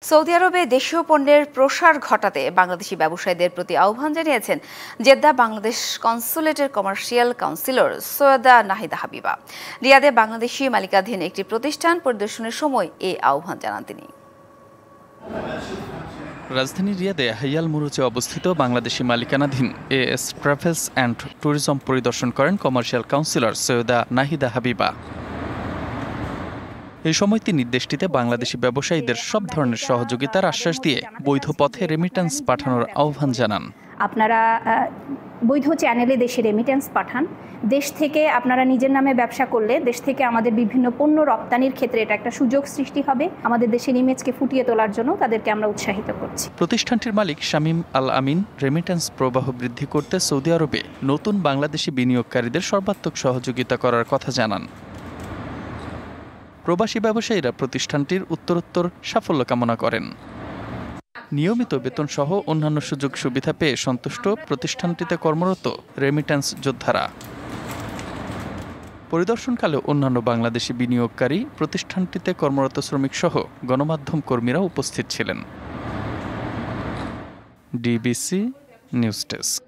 Saudi আরবে দেশীয় পণ্যের প্রসার ঘটাতে বাংলাদেশি ব্যবসায়ীদের প্রতি আহ্বান জানিয়েছেন জেদ্দা বাংলাদেশ কনস্যুলেটের কমার্শিয়াল কাউন্সিলর সৈয়দা নাহিদা হাবিবা। রিয়াদে বাংলাদেশি মালিকাধীন একটি প্রতিষ্ঠান পরিদর্শনের সময় এই আহ্বান জানান তিনি। রাজধানী রিয়াদে হাইয়াল মুরুজে অবস্থিত বাংলাদেশি মালিকানাধীন এএস ট্রাভেলস অ্যান্ড ট্যুরিজম পরিদর্শন করেন কমার্শিয়াল কাউন্সিলর সৈয়দা নাহিদা হাবিবা। এই সময় তিনি দেশটিতে বাংলাদেশি ব্যবসায়ীদের সব ধরনের সহযোগিতার আশ্বাস দিয়ে বৈধ পথে রেমিট্যান্স পাঠানোর আহ্বান জানান। আপনারা বৈধ চ্যানেলে দেশে রেমিট্যান্স পাঠান। দেশ থেকে আপনারা নিজের নামে ব্যবসা করলে দেশ থেকে আমাদের বিভিন্ন পণ্য রপ্তানির ক্ষেত্রে এটা একটা সুযোগ সৃষ্টি হবে। আমাদের দেশের ইমেজকে ফুটিয়ে তোলার জন্য তাদেরকে আমরা উৎসাহিত করছি। প্রতিষ্ঠানটির মালিক শামীম আল আমিন রেমিট্যান্স প্রবাহ বৃদ্ধি করতে সৌদি আরবে নতুন বাংলাদেশি বিনিয়োগকারীদের সর্বাত্মক সহযোগিতা করার কথা জানান। প্রবাসী ব্যবসায়ীরা প্রতিষ্ঠানটির উত্তরোত্তর সাফল্য কামনা করেন। নিয়মিত বেতন সহ অন্যান্য সুযোগ সুবিধা পেয়ে সন্তুষ্ট প্রতিষ্ঠানটিতে কর্মরত রেমিট্যান্স যোদ্ধারা। পরিদর্শনকালে অন্যান্য বাংলাদেশি বিনিয়োগকারী, প্রতিষ্ঠানটিতে কর্মরত শ্রমিক সহ গণমাধ্যম কর্মীরা উপস্থিত ছিলেন। DBC news desk.